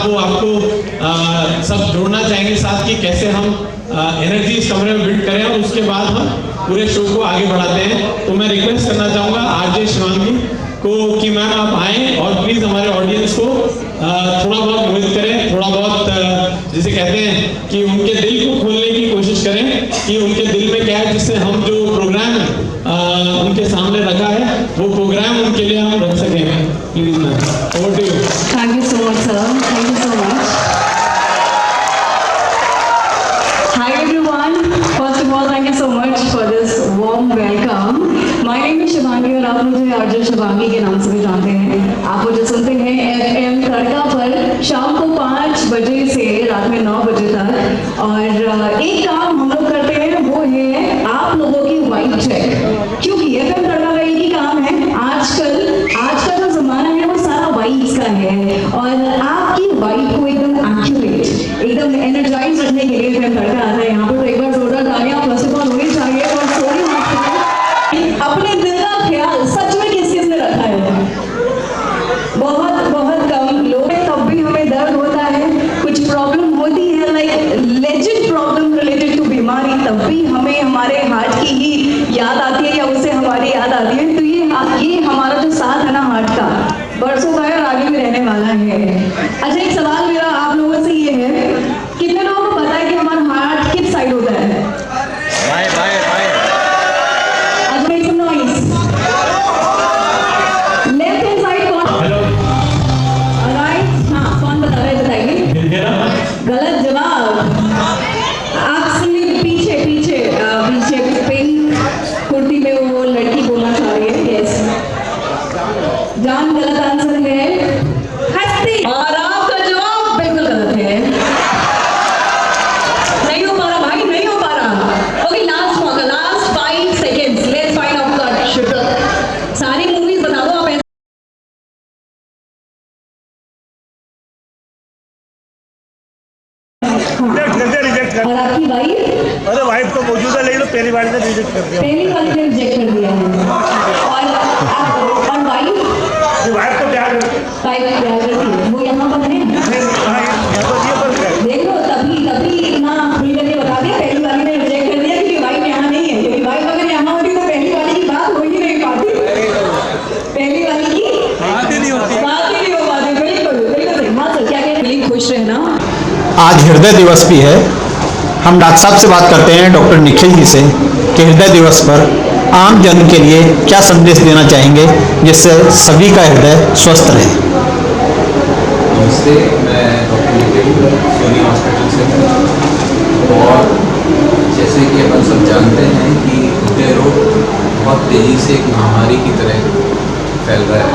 वो आपको सब जोड़ना चाहेंगे साथ कि कैसे हम एनर्जी इस कमरे में बिल्ड करें और उसके बाद हम पूरे शो को आगे बढ़ाते हैं। तो मैं रिक्वेस्ट करना चाहूँगा आरजे शिवांगी को कि मैम आप आएँ और प्लीज़ हमारे ऑडियंस को थोड़ा बहुत मोहित करें, थोड़ा बहुत जिसे कहते हैं कि उनके दिल को खोलने की कोशिश करें कि उनके दिल में क्या है, जिससे हम जो प्रोग्राम उनके सामने रखा है वो प्रोग्राम उनके लिए हम रख सकें। Please ma'am, over to you. Thank you so much sir, thank you so much. Hi everyone, first of all thank you so much for this warm welcome. My name is Shivangi और आप मुझे RJ Shivangi के नाम से भी जानते हैं। आप मुझे सुनते हैं FM तड़का पर शाम को 5 बजे से रात में 9 बजे तक। और एक काम हम लोग करते हैं वो है आप लोगों की वाइब चेक, क्योंकि FM तड़का का एक ही काम है। आजकल आज का जो जमाना है वो सारा वाइब्स का है और आपकी वाइब को एकदम एक्यूरेट, एकदम एनर्जाइज रखने के लिए FM तड़का आता है। यहाँ पर तो एक बार जोरदार तालियां फर्स्ट ऑफ ऑल होनी चाहिए। और सॉरी अपने दिल का ख्याल सच में किस किस ने रखा है? बहुत बहुत कम लोग हैं, तब भी हमें दर्द होता है, कुछ प्रॉब्लम होती है like legit problem related to बीमारी, तब भी हमें हमारे हार्ट की ही याद आती है या उससे हमारी याद आती है। तो ये हमारा जो साथ है ना हार्ट का, बरसों का है और आगे भी रहने वाला है। अच्छा, एक सवाल मेरा आप लोगों से ये है, कितने लोगों को पता है कि हमारा हार्ट किस साइड होता है? गलत जवाब। एक्चुअली पीछे पीछे पीछे पिंक कुर्ती में वो लड़की बोलना चाह रही है। यस जान, गलत आंसर है हस्ती, और आपका जवाब बिल्कुल गलत है। नहीं हो पा रहा भाई, नहीं हो पा रहा। ओके, लास्ट मौका, last 5 seconds, let's find out the shooter. सारी मूवीज बता दो आप। और आपकी वाइफ? अरे वाइफ तो मौजूद है, लेकिन पहली बार ने रिजेक्ट कर दिया। पहली बार ने रिजेक्ट कर दिया है। और वाइफ? वाइफ तो प्यार करती है, वो यहाँ पर है। देख लो, तभी इतना खुल करके बता दिया, पहली वाली ने रिजेक्ट कर दिया क्योंकि वाइफ यहाँ नहीं है। क्योंकि वाइफ अगर यहाँ होती तो पहली वाली की बात हो ही नहीं पाती, पहली वाली की बात ही नहीं हो पाती। बिल्कुल बिल्कुल। हाँ सर, क्या कह रहे हैं? खुश रहना। आज हृदय दिवस भी है। हम डॉक्टर साहब से बात करते हैं, डॉक्टर निखिल जी से, कि हृदय दिवस पर आम जन के लिए क्या संदेश देना चाहेंगे जिससे सभी का हृदय स्वस्थ रहे। नमस्ते, मैं डॉक्टर निखिल सोनी हॉस्पिटल से हूँ। और जैसे कि अपन सब जानते हैं कि हृदय रोग बहुत तेज़ी से एक महामारी की तरह फैल रहा है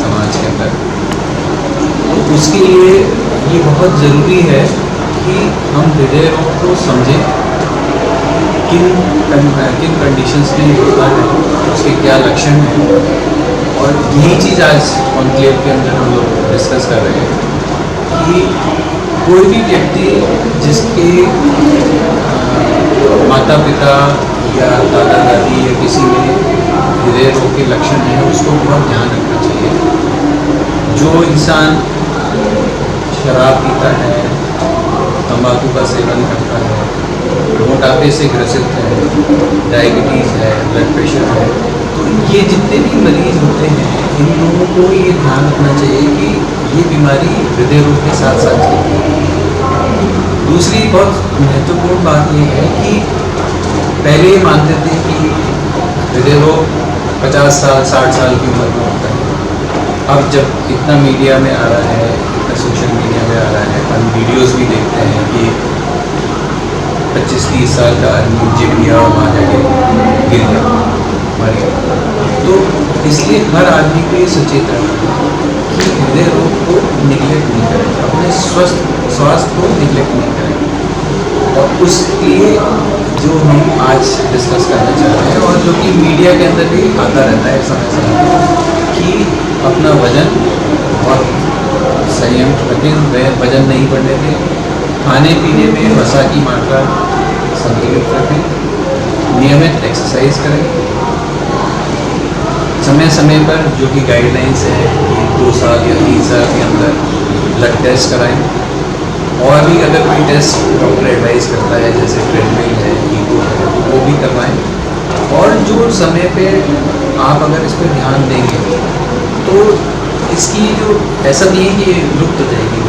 समाज के अंदर। तो उसके लिए ये बहुत ज़रूरी है कि हम हृदय रोग को समझें, किन कंडीशंस में होता है, उसके क्या लक्षण हैं। और यही चीज़ आज कॉन्क्लेव के अंदर हम लोग डिस्कस कर रहे हैं कि कोई भी व्यक्ति जिसके माता पिता या दादा दादी या किसी में हृदय रोग के लक्षण हैं, उसको बहुत ध्यान रखना चाहिए। जो इंसान शराब पीता है, तंबाकू का सेवन करता है, मोटापे से ग्रसित है, डायबिटीज़ है, ब्लड प्रेशर है, तो ये जितने भी मरीज होते हैं, इन लोगों को ये ध्यान रखना चाहिए कि ये बीमारी हृदय रोग के साथ साथ चलती है। दूसरी बहुत महत्वपूर्ण बात ये है कि पहले ये मानते थे कि हृदय रोग 50 साल 60 साल की उम्र में होता है। अब जब इतना मीडिया में आ रहा है, इतना सोशल मीडिया में आ रहा है, हम वीडियोस भी देखते हैं कि 25-30 साल का आदमी जिम गया और वहाँ जाके गिर गया, मर गया। तो इसलिए हर आदमी को ये सचेत रहना कि हृदय रोग को निगलेक्ट नहीं करें, अपने स्वास्थ्य को निगलेक्ट नहीं करें। और उसके जो हम आज डिस्कस करना चाह रहे हैं और जो कि मीडिया के अंदर भी आता रहता है समय समय कि अपना वजन और संयम रखें, वजन नहीं बढ़ने दें, खाने पीने में वसा की मात्रा संतुलित रखें, नियमित एक्सरसाइज करें, समय समय पर जो कि गाइडलाइंस है कि 2 साल या 3 साल के अंदर ब्लड टेस्ट कराएं, और भी अगर कोई टेस्ट डॉक्टर एडवाइस करता है जैसे ट्रेडमिल है, ईको है, वो भी करवाएं। और जो समय पे आप अगर इस पर ध्यान देंगे तो इसकी जो ऐसा नहीं है कि ये लुप्त हो जाएगी,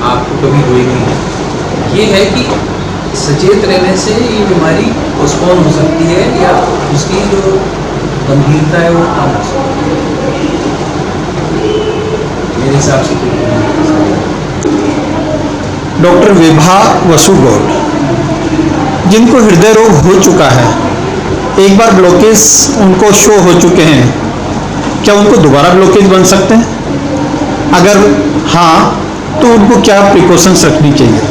आपको कभी होएगी नहीं। ये है कि सचेत रहने से ये बीमारी पोस्टपोन हो सकती है या उसकी जो गंभीरता है वो कम हो सकती है। मेरे हिसाब से डॉक्टर विभा वसुगौड़, जिनको हृदय रोग हो चुका है, एक बार ब्लॉकेज उनको शो हो चुके हैं, क्या उनको दोबारा ब्लॉकेज बन सकते हैं? अगर हाँ तो उनको क्या प्रिकॉशंस रखनी चाहिए?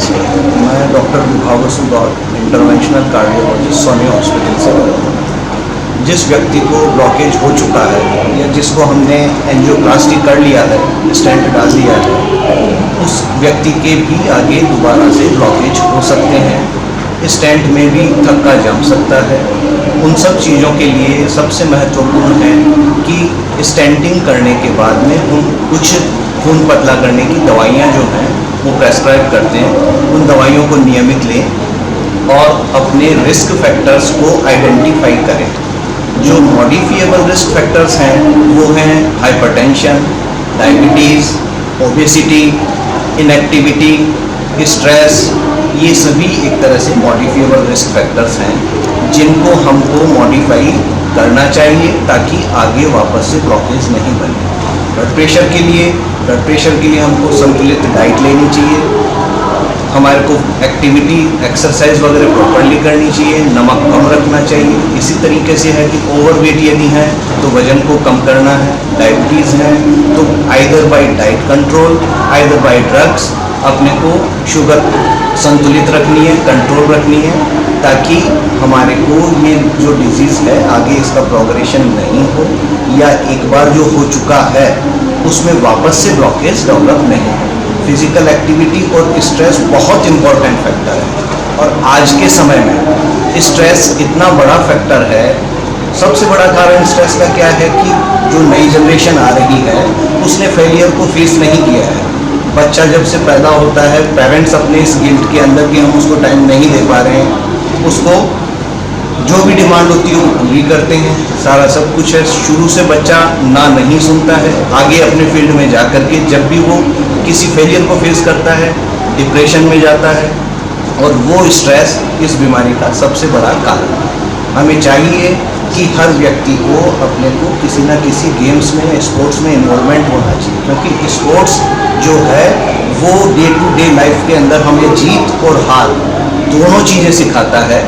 मैं doctor Vibha Vasugaud, interventional cardiologist, Soni hospital से बोल रहा हूँ। जिस व्यक्ति को ब्लॉकेज हो चुका है या जिसको हमने एंजियोप्लास्टी कर लिया है, स्टेंट डाल दिया है, उस व्यक्ति के भी आगे दोबारा से ब्लॉकेज हो सकते हैं। स्टेंट में भी थक्का जम सकता है। उन सब चीज़ों के लिए सबसे महत्वपूर्ण है कि स्टेंटिंग करने के बाद में हम कुछ खून पतला करने की दवाइयाँ जो हैं वो प्रेस्क्राइब करते हैं। उन दवाइयों को नियमित लें और अपने रिस्क फैक्टर्स को आइडेंटिफाई करें। जो मॉडिफिएबल रिस्क फैक्टर्स हैं वो हैं hypertension, diabetes, obesity, inactivity, stress. ये सभी एक तरह से मॉडिफिएबल रिस्क फैक्टर्स हैं जिनको हमको मॉडिफाई करना चाहिए ताकि आगे वापस से ब्लॉकेज नहीं बने। ब्लड प्रेशर के लिए हमको संतुलित डाइट लेनी चाहिए। हमारे को एक्टिविटी, एक्सरसाइज वगैरह प्रॉपरली करनी चाहिए। नमक कम रखना चाहिए। इसी तरीके से है कि ओवरवेट यदि है तो वजन को कम करना है। डायबिटीज़ है तो either bye diet control, either bye drugs अपने को शुगर संतुलित रखनी है, कंट्रोल रखनी है, ताकि हमारे को ये जो डिजीज़ है आगे इसका प्रोग्रेशन नहीं हो या एक बार जो हो चुका है उसमें वापस से ब्लॉकेज डेवलप नहीं हो। फिजिकल एक्टिविटी और स्ट्रेस बहुत इम्पोर्टेंट फैक्टर है और आज के समय में स्ट्रेस इतना बड़ा फैक्टर है। सबसे बड़ा कारण स्ट्रेस का क्या है कि जो नई जनरेशन आ रही है उसने फेलियर को फेस नहीं किया है। बच्चा जब से पैदा होता है पेरेंट्स अपने इस गिल्ट के अंदर कि हम उसको टाइम नहीं दे पा रहे हैं, उसको जो भी डिमांड होती है वो पूरी करते हैं। सारा सब कुछ है। शुरू से बच्चा ना नहीं सुनता है, आगे अपने फील्ड में जा कर के जब भी वो किसी फेलियर को फेस करता है डिप्रेशन में जाता है और वो स्ट्रेस इस बीमारी का सबसे बड़ा कारण है। हमें चाहिए कि हर व्यक्ति को अपने को किसी न किसी गेम्स में, स्पोर्ट्स में इन्वॉल्वमेंट होना चाहिए, क्योंकि स्पोर्ट्स जो है वो डे टू डे लाइफ के अंदर हमें जीत और हार दोनों चीज़ें सिखाता है।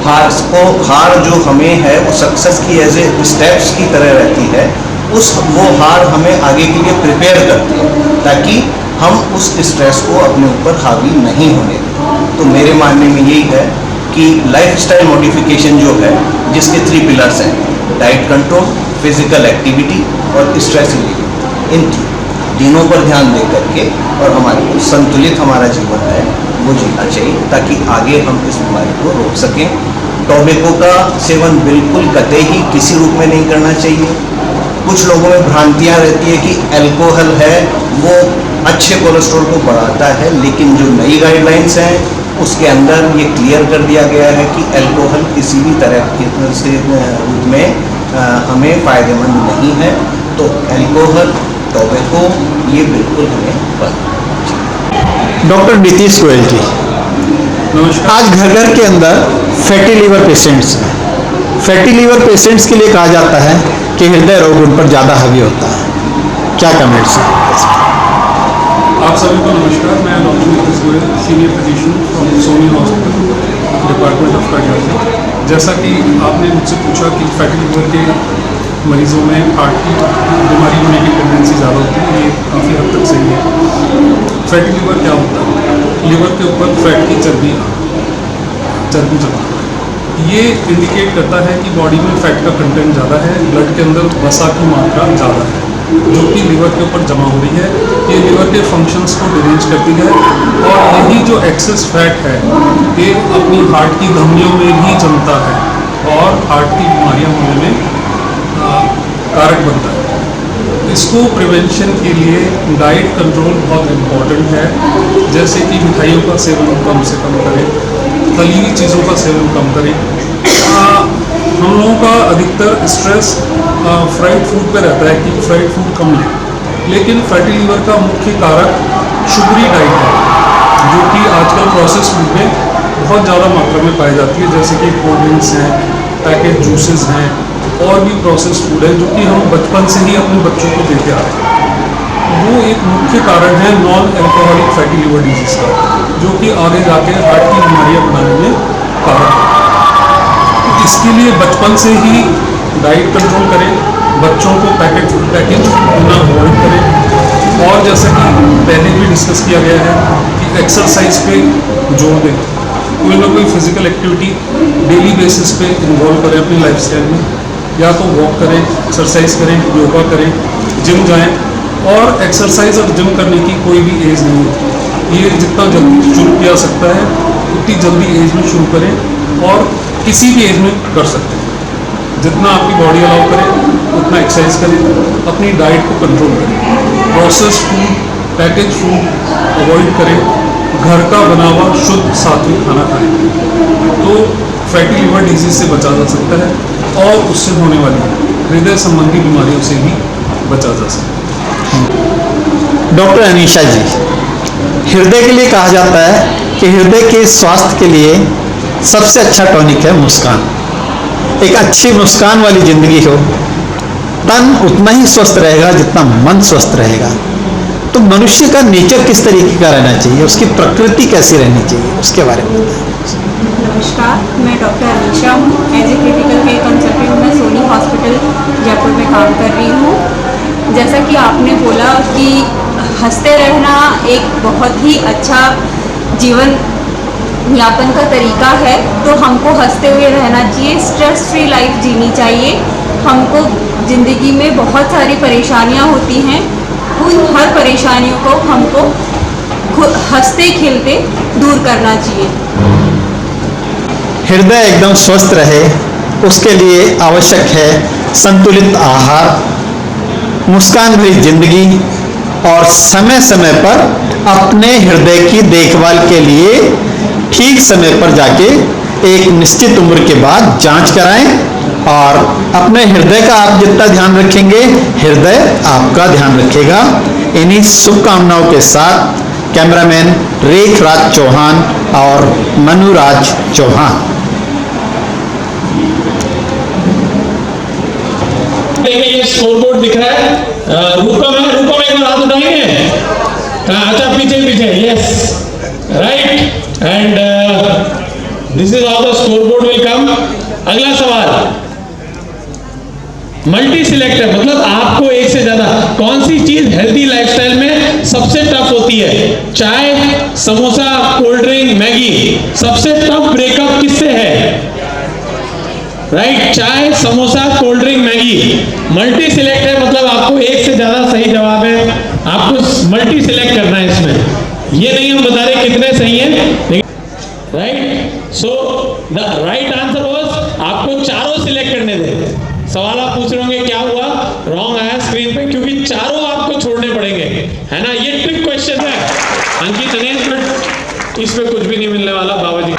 हार जो हमें है वो सक्सेस की एज ए स्टेप्स की तरह रहती है। वो हार हमें आगे के लिए प्रिपेयर करती है ताकि हम उस स्ट्रेस को अपने ऊपर हावी नहीं होने दें। तो मेरे मानने में यही है कि लाइफस्टाइल मॉडिफिकेशन जो है जिसके 3 पिलर्स हैं, डाइट कंट्रोल, फिजिकल एक्टिविटी और स्ट्रेस रिलीव, इन तीनों पर ध्यान दे करके और हमारे को संतुलित हमारा जीवन है वो जीना चाहिए ताकि आगे हम इस बीमारी को रोक सकें। टोबैको का सेवन बिल्कुल कतई ही किसी रूप में नहीं करना चाहिए। कुछ लोगों में भ्रांतियाँ रहती है कि अल्कोहल है वो अच्छे कोलेस्ट्रॉल को बढ़ाता है, लेकिन जो नई गाइडलाइंस हैं उसके अंदर ये क्लियर कर दिया गया है कि अल्कोहल किसी भी तरह के रूप में हमें फ़ायदेमंद नहीं है। तो अल्कोहल, टोबैको ये बिल्कुल हमें बंद। डॉक्टर नीतीश गोयल जी, आज घर घर के अंदर फैटी लीवर पेशेंट्स हैं। फैटी लीवर पेशेंट्स के लिए कहा जाता है कि हृदय रोग उन पर ज़्यादा हावी होता है, क्या कमेंट्स हैं? आप सभी को नमस्कार। मैं doctor Nitish Goyal, senior physician from Soni hospital, department of cardiology. जैसा कि आपने मुझसे पूछा कि फैटी लीवर के मरीजों में हार्ट की बीमारी होने की टेंडेंसी ज़्यादा होती है, ये काफ़ी हद तक सही है। फैटी लीवर क्या होता है? लीवर के ऊपर फैट की चर्बी जमा, ये इंडिकेट करता है कि बॉडी में फैट का कंटेंट ज़्यादा है, ब्लड के अंदर वसा की मात्रा ज़्यादा है। जो कि लीवर के ऊपर जमा हो रही है। ये लीवर के फंक्शंस को डिरेंज करती है और यही जो एक्सेस फैट है ये अपनी हार्ट की धमनियों में ही जमता है और हार्ट की बीमारियां होने में कारक बनता है। इसको प्रिवेंशन के लिए डाइट कंट्रोल बहुत इम्पॉर्टेंट है, जैसे कि मिठाइयों का सेवन कम से कम करें, तली हुई चीज़ों का सेवन कम करें। हम लोगों का अधिकतर स्ट्रेस फ्राइड फूड पे रहता है कि फ्राइड फूड कम लें, लेकिन फैटी लीवर का मुख्य कारक शुगरी डाइट है, जो कि आजकल प्रोसेस फूड में बहुत ज़्यादा मात्रा में पाई जाती है, जैसे कि कोल्ड ड्रिंक्स हैं, पैकेज जूसेस हैं और भी प्रोसेस फूड है, जो कि हम बचपन से ही अपने बच्चों को देते आ रहे हैं। वो एक मुख्य कारण है non alcoholic fatty liver disease का, जो कि आगे जाके हार्ट की बीमारियाँ बनाने में कारक है। इसके लिए बचपन से ही डाइट कंट्रोल करें, बच्चों को पैकेज फूड ना अवॉइड करें और जैसा कि पहले भी डिस्कस किया गया है कि एक्सरसाइज पे जोर दें, कोई ना कोई फिजिकल एक्टिविटी डेली बेसिस पे इन्वॉल्व करें अपनी लाइफस्टाइल में, या तो वॉक करें, एक्सरसाइज करें, योगा करें, जिम जाएं। और एक्सरसाइज और जिम करने की कोई भी एज नहीं होती, ये जितना जल्दी शुरू किया सकता है उतनी जल्दी एज में शुरू करें और किसी भी एज में कर सकते हैं। जितना आपकी बॉडी अलाउ करे उतना एक्सरसाइज करें, अपनी डाइट को कंट्रोल करें, process food, package food avoid करें, घर का बना हुआ शुद्ध सात्विक खाना खाएं, तो फैटी लिवर डिजीज से बचा जा सकता है और उससे होने वाली हृदय संबंधी बीमारियों से भी बचा जा सकता है। डॉक्टर अनीशा जी, हृदय के लिए कहा जाता है कि हृदय के स्वास्थ्य के लिए सबसे अच्छा टॉनिक है मुस्कान। एक अच्छी मुस्कान वाली जिंदगी हो, तन उतना ही स्वस्थ रहेगा जितना मन स्वस्थ रहेगा। तो मनुष्य का नेचर किस तरीके का रहना चाहिए, उसकी प्रकृति कैसी रहनी चाहिए, उसके बारे में बताएं। नमस्कार, मैं डॉक्टर अनीशा हूँ। As a critical care consultant मैं सोनी हॉस्पिटल जयपुर में काम कर रही हूँ। जैसा कि आपने बोला कि हंसते रहना एक बहुत ही अच्छा जीवन यापन का तरीका है, तो हमको हंसते हुए रहना चाहिए, स्ट्रेस फ्री लाइफ जीनी चाहिए। हमको ज़िंदगी में बहुत सारी परेशानियाँ होती हैं, उन हर परेशानियों को हमको हंसते खेलते दूर करना चाहिए। हृदय एकदम स्वस्थ रहे उसके लिए आवश्यक है संतुलित आहार, मुस्कान भरी जिंदगी और समय समय पर अपने हृदय की देखभाल के लिए ठीक समय पर जाके एक निश्चित उम्र के बाद जांच कराएं। और अपने हृदय का आप जितना ध्यान रखेंगे, हृदय आपका ध्यान रखेगा। इन्हीं शुभकामनाओं के साथ कैमरामैन रेख राज चौहान और मनुराज चौहान। ये स्कोरबोर्ड दिख रहा है, रूपम है, रूपम एक बार हाथ उठाएंगे। अच्छा, पीछे पीछे, yes, right, and this is how the scoreboard will come. अगला सवाल, मल्टी सिलेक्ट है, मतलब आपको एक से ज्यादा कौन सी चीज हेल्दी लाइफस्टाइल में सबसे टफ होती है? चाय, समोसा, कोल्ड ड्रिंक, मैगी। सबसे टफ ब्रेकअप किससे है? राइट, चाय, samosa, cold drink, Maggi. Multi select है, मतलब आपको एक से ज्यादा सही जवाब है, आपको मल्टी सिलेक्ट करना है इसमें। ये नहीं हम बता रहे कितने सही हैं, right. So the right answer was, आपको चारों सिलेक्ट करने थे। सवाल आप पूछ रहे होंगे क्या हुआ, रॉन्ग आया स्क्रीन पे, क्योंकि चारों आपको छोड़ने पड़ेंगे, है ना। ये ट्रिक क्वेश्चन है अंकित अनिल, बट इसमें कुछ भी नहीं मिलने वाला Baba ji.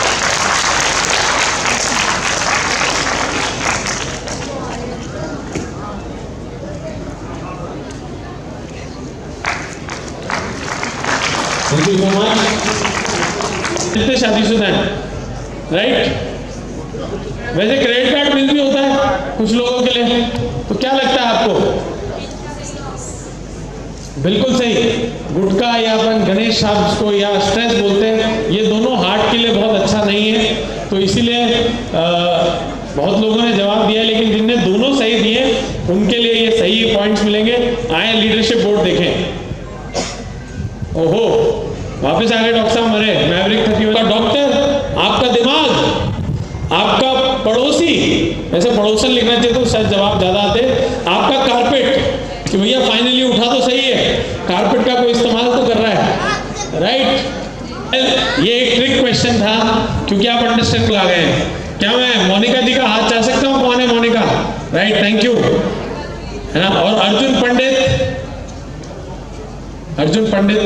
Thank you so much. शादीशुदा है, राइट। वैसे क्रेडिट कार्ड बिल भी होता है कुछ लोगों के लिए, तो क्या लगता है आपको? बिल्कुल सही, गुटखा या अपन गणेश साहब को या स्ट्रेस बोलते हैं, ये दोनों हार्ट के लिए बहुत अच्छा नहीं है, तो इसीलिए बहुत लोगों ने जवाब दिया, लेकिन जिनने दोनों सही दिए उनके लिए ये सही पॉइंट्स मिलेंगे। आए लीडरशिप बोर्ड देखें। ओहो, वापस आ गए डॉक्टर साहब हमारे मैवरिक 30 का डॉक्टर। आपका दिमाग, आपका पड़ोसी, ऐसे पड़ोसन लिखना चाहिए तो शायद जवाब ज्यादा आते। आपका कारपेट, कि भैया फाइनली उठा तो सही है, कारपेट का कोई इस्तेमाल तो कर रहा है, राइट। ये एक ट्रिक क्वेश्चन था क्योंकि आप अंडरस्टैंड ला गए हैं। क्या मैं मोनिका जी का हाथ चाह सकता हूँ? कौन है मोनिका? राइट, थैंक यू, है ना। और अर्जुन पंडित